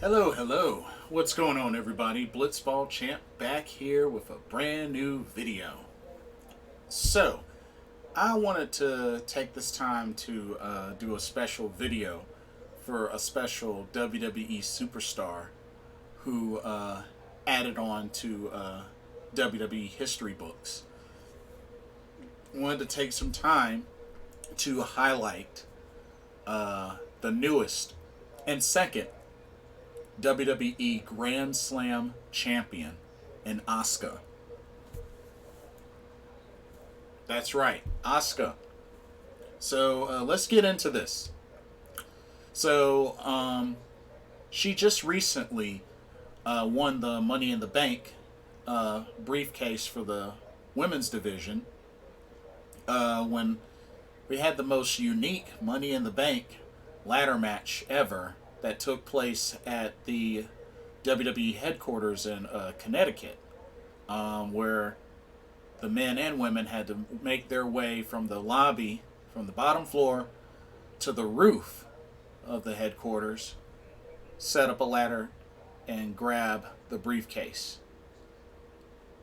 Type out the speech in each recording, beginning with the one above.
Hello, hello. What's going on, everybody? Blitzball Champ back here with a brand new video. So, I wanted to take this time to do a special video for a special WWE superstar who added on to WWE history books. Wanted to take some time to highlight the newest and second WWE Grand Slam champion in Asuka. That's right, Asuka. So let's get into this. So she just recently won the Money in the Bank briefcase for the women's division when we had the most unique Money in the Bank ladder match ever that took place at the WWE headquarters in Connecticut, where the men and women had to make their way from the lobby, from the bottom floor, to the roof of the headquarters, set up a ladder, and grab the briefcase.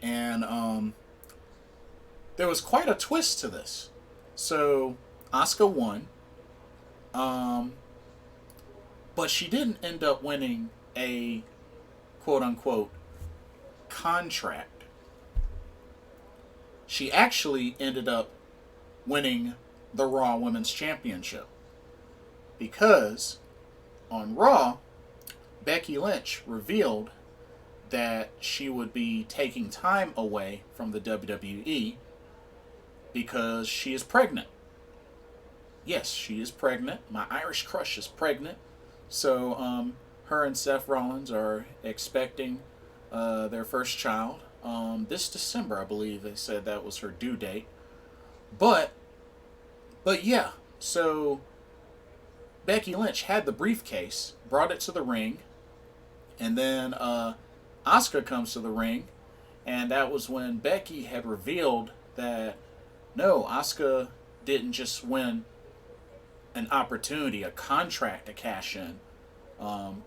And there was quite a twist to this. So Asuka won. But she didn't end up winning a quote unquote contract. She actually ended up winning the Raw Women's Championship. Because on Raw, Becky Lynch revealed that she would be taking time away from the WWE because she is pregnant. Yes, she is pregnant. My Irish crush is pregnant. So her and Seth Rollins are expecting their first child this December, I believe. They said that was her due date. But yeah, so Becky Lynch had the briefcase, brought it to the ring, and then Asuka comes to the ring, and that was when Becky had revealed that no, Asuka didn't just win an opportunity, a contract to cash in.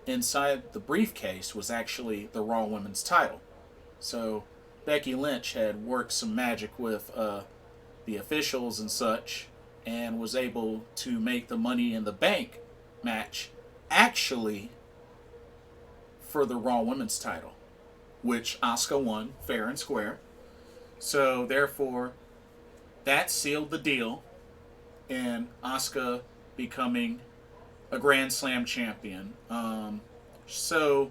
Inside the briefcase was actually the Raw Women's title. So Becky Lynch had worked some magic with the officials and such, and was able to make the Money in the Bank match actually for the Raw Women's title, which Asuka won fair and square. So therefore, that sealed the deal, and Asuka becoming a Grand Slam champion. So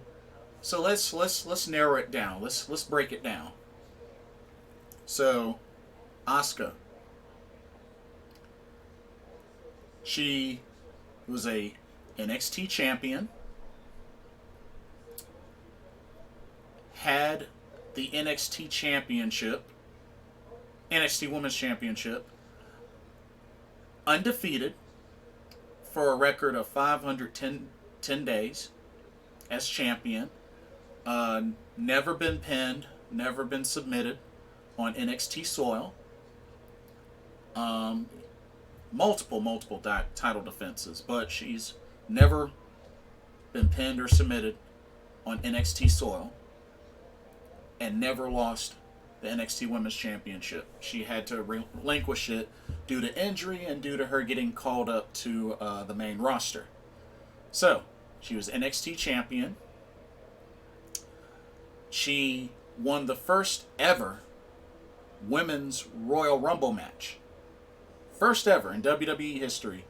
let's narrow it down. Let's break it down. So Asuka, she was a NXT champion, had the NXT championship, NXT Women's Championship, undefeated for a record of 510 days as champion. Never been pinned, never been submitted on NXT soil. Multiple title defenses, but she's never been pinned or submitted on NXT soil, and never lost the NXT Women's Championship. She had to relinquish it due to injury and due to her getting called up to the main roster. So, she was NXT champion. She won the first ever Women's Royal Rumble match. First ever in WWE history.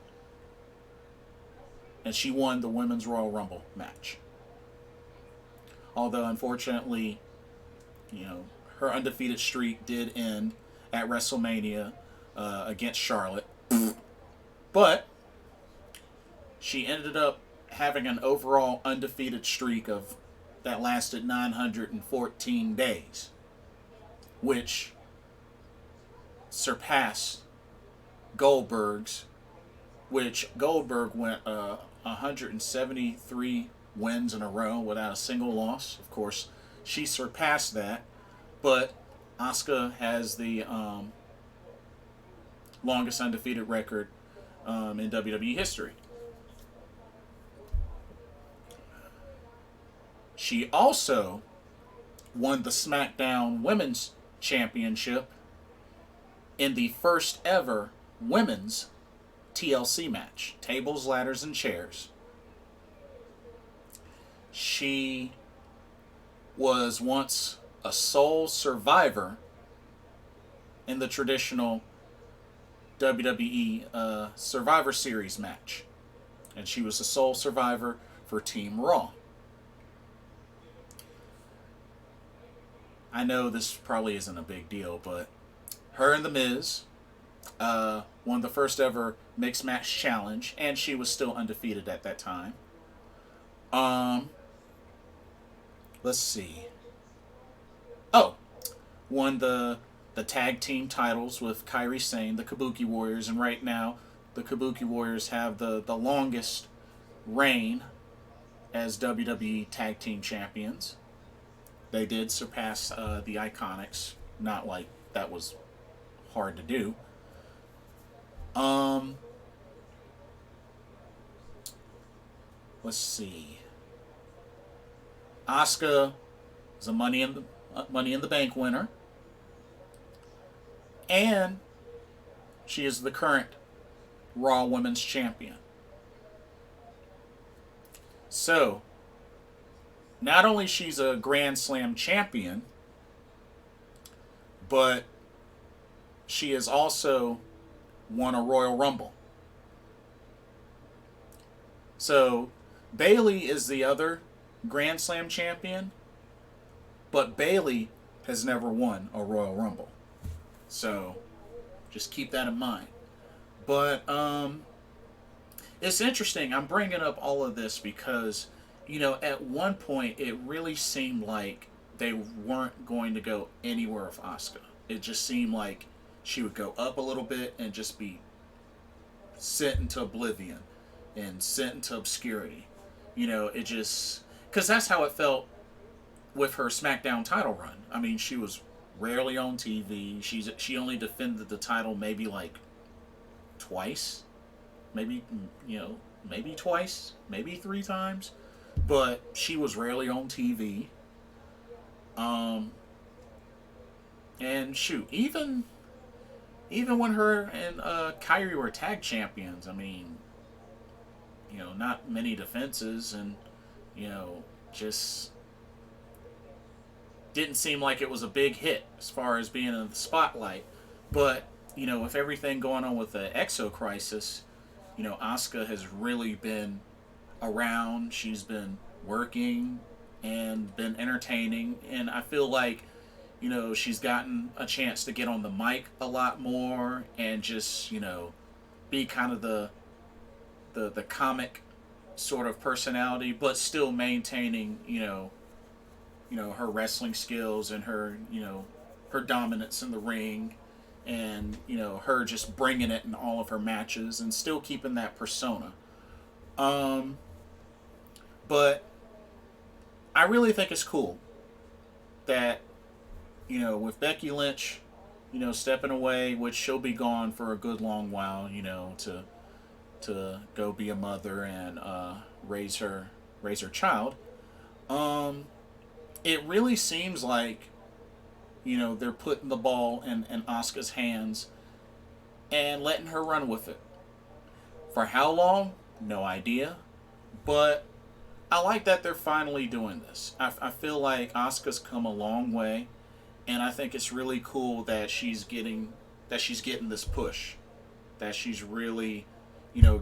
And she won the Women's Royal Rumble match. Although, unfortunately, her undefeated streak did end at WrestleMania against Charlotte. But she ended up having an overall undefeated streak of that lasted 914 days, which surpassed Goldberg's, which Goldberg went 173 wins in a row without a single loss. Of course, she surpassed that, but Asuka has the longest undefeated record in WWE history. She also won the SmackDown Women's Championship in the first ever women's TLC match, tables, ladders, and chairs. She was once a sole survivor in the traditional WWE Survivor Series match. And she was the sole survivor for Team Raw. I know this probably isn't a big deal, but her and The Miz won the first ever mixed match challenge, and she was still undefeated at that time. Let's see. Oh, won the tag team titles with Kairi Sane, the Kabuki Warriors, and right now the Kabuki Warriors have the longest reign as WWE Tag Team Champions. They did surpass the Iconics. Not like that was hard to do. Let's see. Asuka is a Money in the Bank winner, and she is the current Raw Women's Champion. So, not only she's a Grand Slam champion, but she has also won a Royal Rumble. So, Bayley is the other Grand Slam champion, but Bayley has never won a Royal Rumble. So, just keep that in mind. But, it's interesting. I'm bringing up all of this because, at one point it really seemed like they weren't going to go anywhere with Asuka. It just seemed like she would go up a little bit and just be sent into oblivion and sent into obscurity. It just... Because that's how it felt with her SmackDown title run. I mean, she was rarely on TV. She only defended the title maybe like twice. Maybe twice. Maybe 3 times. But she was rarely on TV. And shoot, even when her and Kairi were tag champions, I mean, not many defenses, and just didn't seem like it was a big hit as far as being in the spotlight. But with everything going on with the Exo Crisis, Asuka has really been around. She's been working and been entertaining, and I feel like she's gotten a chance to get on the mic a lot more and just be kind of the comic sort of personality, but still maintaining her wrestling skills and her her dominance in the ring, and her just bringing it in all of her matches and still keeping that persona. But I really think it's cool that with Becky Lynch stepping away, which she'll be gone for a good long while, to go be a mother and raise her child. It really seems like they're putting the ball in Asuka's hands and letting her run with it. For how long? No idea. But I like that they're finally doing this. I feel like Asuka's come a long way, and I think it's really cool that she's getting this push, that she's really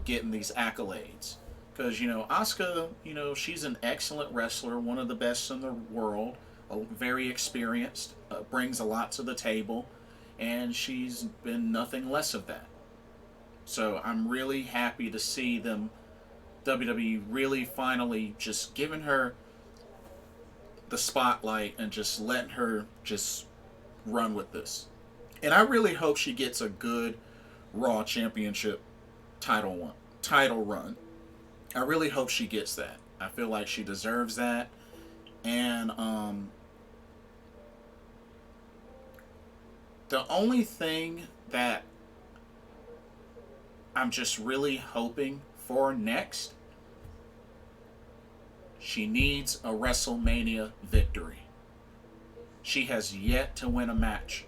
getting these accolades. Because Asuka, she's an excellent wrestler, one of the best in the world, very experienced, brings a lot to the table, and she's been nothing less of that. So I'm really happy to see them, WWE, really finally just giving her the spotlight and just letting her just run with this. And I really hope she gets a good Raw Championship title run. I really hope she gets that. I feel like she deserves that. And the only thing that I'm just really hoping for next, She needs a WrestleMania victory. She has yet to win a match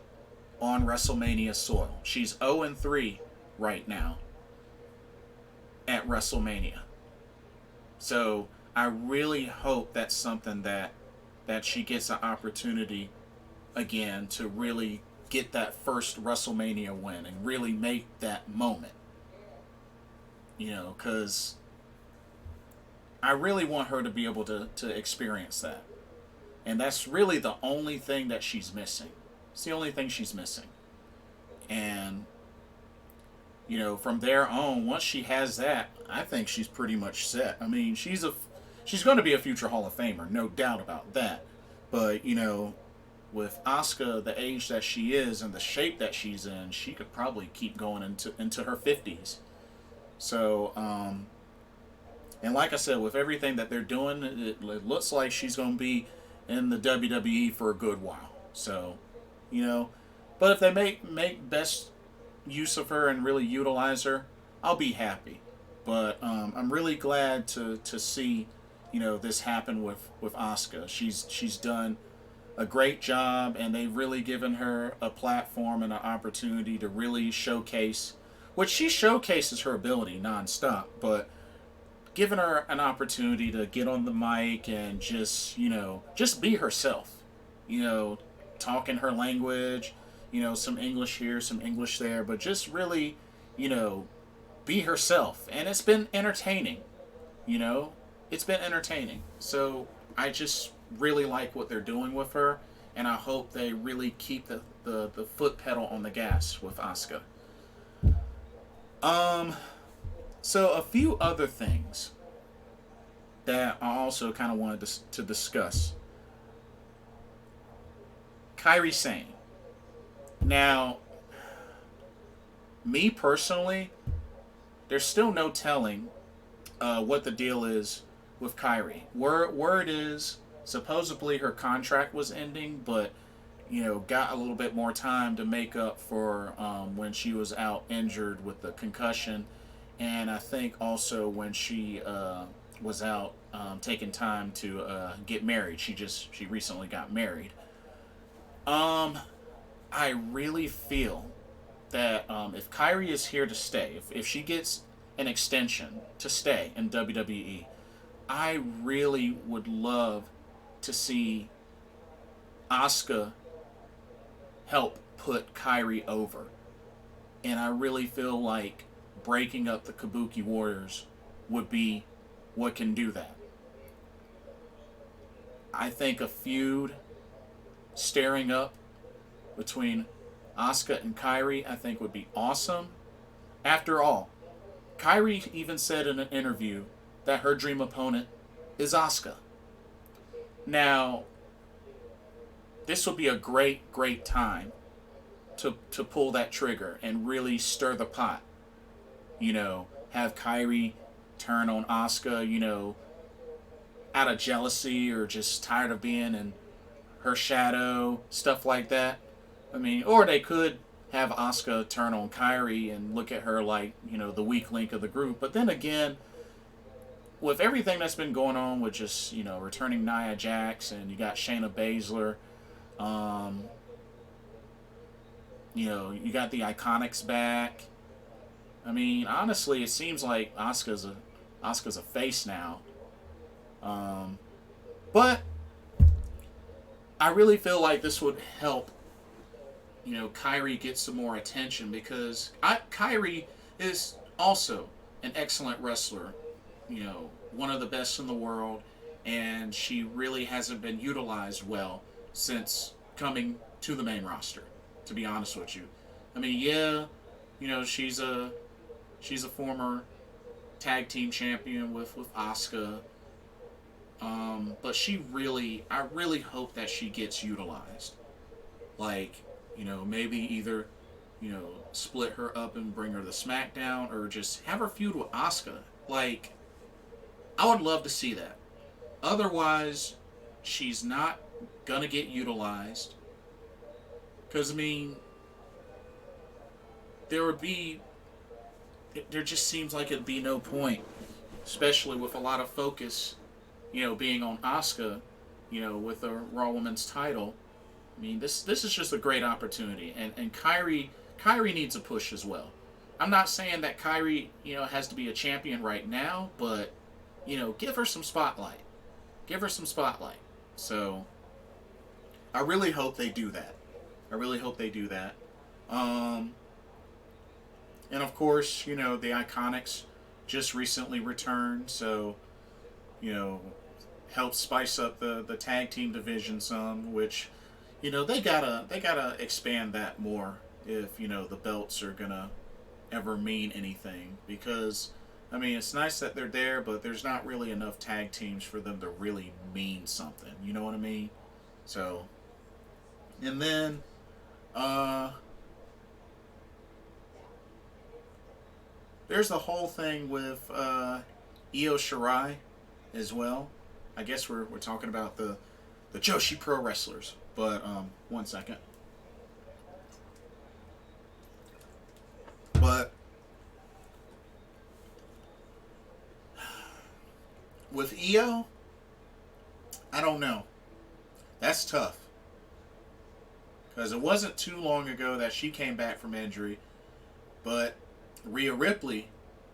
on WrestleMania soil. She's 0-3 right now at WrestleMania. So I really hope that's something that she gets an opportunity again to really get that first WrestleMania win and really make that moment. Because I really want her to be able to experience that. And that's really the only thing that she's missing. It's the only thing she's missing. And, from there on, once she has that, I think she's pretty much set. I mean, she's going to be a future Hall of Famer, no doubt about that. But, with Asuka, the age that she is and the shape that she's in, she could probably keep going into her 50s. So, and like I said, with everything that they're doing, it looks like she's going to be in the WWE for a good while. So, but if they make best use of her and really utilize her, I'll be happy. But I'm really glad to see, this happen with Asuka. She's done a great job, and they've really given her a platform and an opportunity to really showcase, which she showcases her ability nonstop, but giving her an opportunity to get on the mic and just be herself, talk in her language, some English here, some English there, but just really, be herself. And it's been entertaining, it's been entertaining. So I just really like what they're doing with her, and I hope they really keep the foot pedal on the gas with Asuka. So a few other things that I also kind of wanted to discuss. Kairi Sane. Now, me personally, there's still no telling what the deal is with Kairi. Word is supposedly her contract was ending, but got a little bit more time to make up for when she was out injured with the concussion, and I think also when she was out taking time to get married. She recently got married. I really feel that if Kairi is here to stay, if she gets an extension to stay in WWE, I really would love to see Asuka help put Kairi over. And I really feel like breaking up the Kabuki Warriors would be what can do that. I think a feud staring up between Asuka and Kairi, I think would be awesome. After all, Kairi even said in an interview that her dream opponent is Asuka. Now, this would be a great, great time to pull that trigger and really stir the pot. Have Kairi turn on Asuka, out of jealousy or just tired of being in her shadow, stuff like that. I mean, or they could have Asuka turn on Kairi and look at her like, the weak link of the group. But then again, with everything that's been going on with just, returning Nia Jax, and you got Shayna Baszler, you got the Iconics back. I mean, honestly, it seems like Asuka's a face now. But I really feel like this would help, Kairi get some more attention, because Kairi is also an excellent wrestler, one of the best in the world, and she really hasn't been utilized well since coming to the main roster, to be honest with you. I mean, yeah, she's a former tag team champion with Asuka. But I really hope that she gets utilized. Like, maybe either, split her up and bring her to SmackDown, or just have her feud with Asuka. Like, I would love to see that. Otherwise, she's not gonna get utilized. Because, I mean, there just seems like it'd be no point, especially with a lot of focus being on Asuka, with the Raw Women's title. I mean, this is just a great opportunity, and Kairi needs a push as well. I'm not saying that Kairi, has to be a champion right now, but give her some spotlight. Give her some spotlight. So I really hope they do that. I really hope they do that. Um, and of course, the Iconics just recently returned, so you know help spice up the tag team division some, which they gotta expand that more if the belts are gonna ever mean anything, because I mean it's nice that they're there, but there's not really enough tag teams for them to really mean something. You know what I mean? So, and then uh, there's the whole thing with Io Shirai as well. I guess we're talking about the Joshi pro wrestlers, but 1 second. But with Io, I don't know. That's tough because it wasn't too long ago that she came back from injury, but Rhea Ripley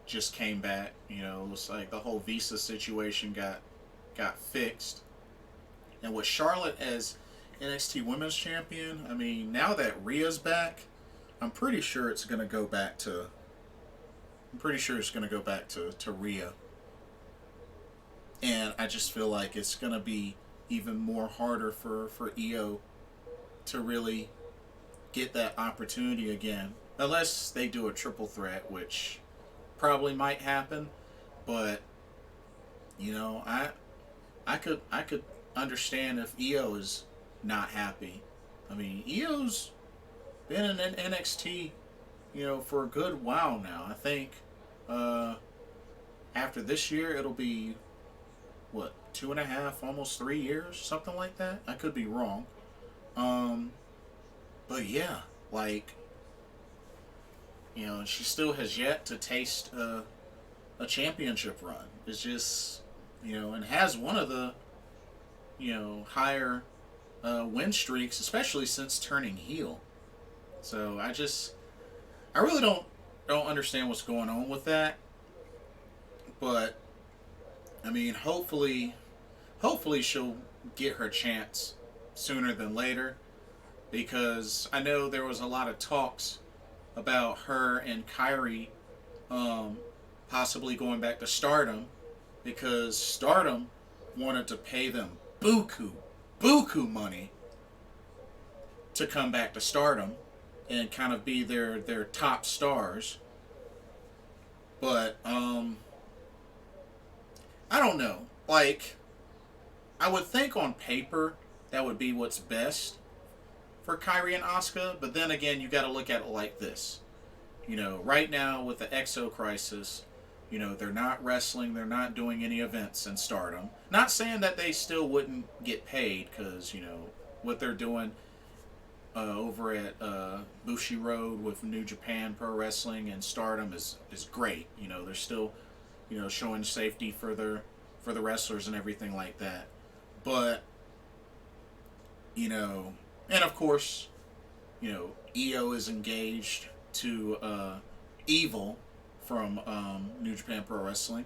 just came back. It looks like the whole visa situation got fixed, and with Charlotte as NXT Women's Champion, I mean now that Rhea's back, I'm pretty sure it's gonna go back to. I'm pretty sure it's gonna go back to Rhea, and I just feel like it's gonna be even more harder for Io to really get that opportunity again, unless they do a triple threat, which probably might happen. But I could understand if Io is not happy. I mean, Io's been in NXT, for a good while now. I think uh, after this year, it'll be what 2.5, almost 3 years, something like that. I could be wrong. Um, but yeah, like she still has yet to taste a championship run. It's just and has one of the higher win streaks, especially since turning heel. So I really don't understand what's going on with that. But I mean, hopefully she'll get her chance sooner than later, because I know there was a lot of talks about her and Kairi um, possibly going back to Stardom, because Stardom wanted to pay them buku money to come back to Stardom and kind of be their top stars. But I don't know. Like, I would think on paper that would be what's best for Kairi and Asuka, but then again, you got to look at it like this. Right now with the EXO crisis, they're not wrestling, they're not doing any events in Stardom. Not saying that they still wouldn't get paid, because what they're doing over at Bushi Road with New Japan Pro Wrestling and Stardom is great. They're still showing safety for the wrestlers and everything like that. But and of course, Io is engaged to Evil from New Japan Pro Wrestling,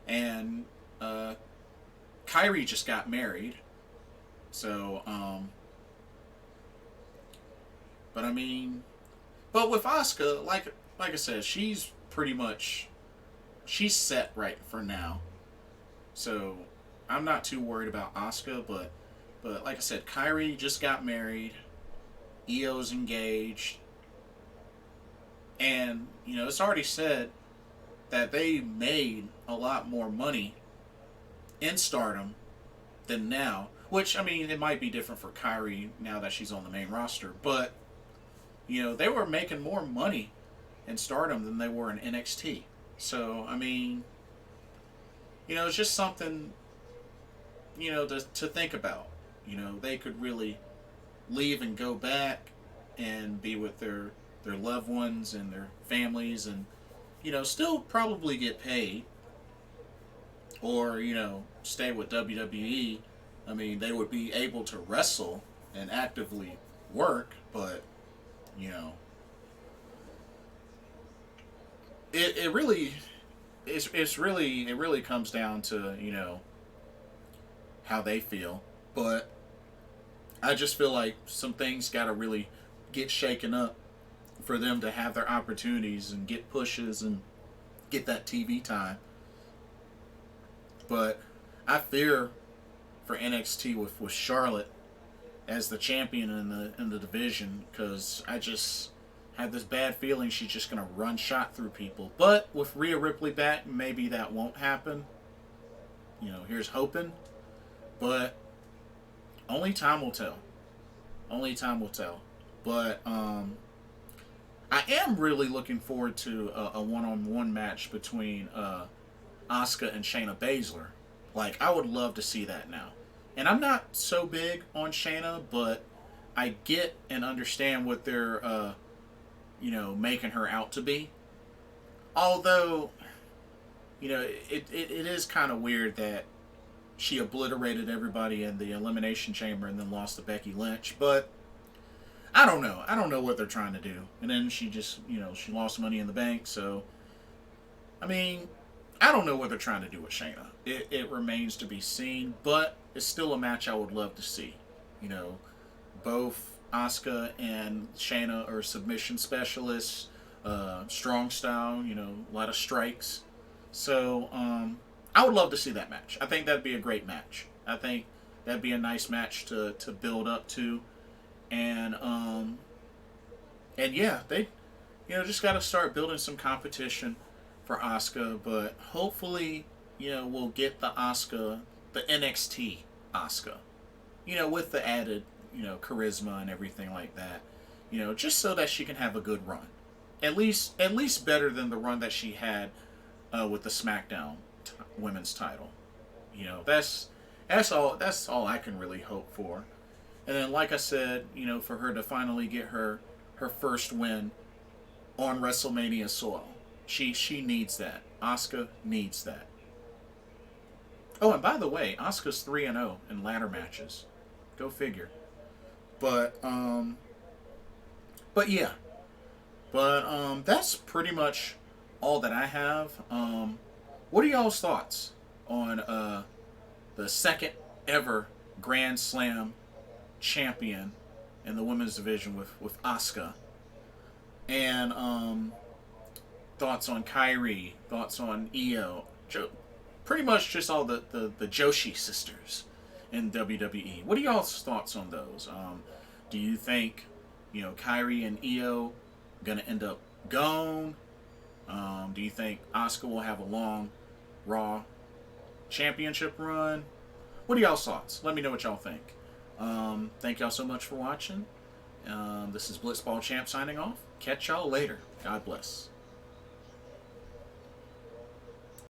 and Kairi just got married. So, but I mean, but with Asuka, like I said, she's pretty much she's set right for now. So I'm not too worried about Asuka, but like I said, Kairi just got married, Io's engaged, and it's already said that they made a lot more money in Stardom than now. Which, I mean, it might be different for Kairi now that she's on the main roster, but they were making more money in Stardom than they were in NXT. So I mean, it's just something to think about. They could really leave and go back and be with their loved ones and their families, and still probably get paid. or stay with WWE, I mean, they would be able to wrestle and actively work, but you know, it really it really comes down to how they feel. But I just feel like some things got to really get shaken up for them to have their opportunities and get pushes and get that TV time. But I fear for NXT with Charlotte as the champion in the division, because I just have this bad feeling she's just gonna run shot through people. But with Rhea Ripley back, maybe that won't happen. Here's hoping. But only time will tell. Only time will tell. But I am really looking forward to a one-on-one match between Asuka and Shayna Baszler. Like, I would love to see that now. And I'm not so big on Shayna, but I get and understand what they're, making her out to be. Although, it is kind of weird that she obliterated everybody in the Elimination Chamber and then lost to Becky Lynch. But I don't know. I don't know what they're trying to do. And then she just, she lost Money in the Bank. So, I mean, I don't know what they're trying to do with Shayna. It remains to be seen, but it's still a match I would love to see. Both Asuka and Shayna are submission specialists, strong style, a lot of strikes. So, I would love to see that match. I think that'd be a great match. I think that'd be a nice match to build up to. And yeah, they just got to start building some competition for Asuka, but hopefully we'll get the Asuka, the NXT Asuka, with the added charisma and everything like that, just so that she can have a good run, at least better than the run that she had with the SmackDown women's title. That's all I can really hope for. And then, like I said, for her to finally get her first win on WrestleMania soil, she needs that. Asuka needs that. Oh, and by the way, Asuka's 3-0 in ladder matches. Go figure. But yeah. But that's pretty much all that I have. What are y'all's thoughts on the second ever Grand Slam champion in the women's division with Asuka? And thoughts on Kairi, thoughts on Io, pretty much just all the Joshi sisters in WWE. What are y'all's thoughts on those? Do you think Kairi and Io gonna end up gone? Do you think Asuka will have a long Raw championship run? What are y'all's thoughts? Let me know what y'all think. Thank y'all so much for watching. This is Blitzball Champ signing off. Catch y'all later. God bless.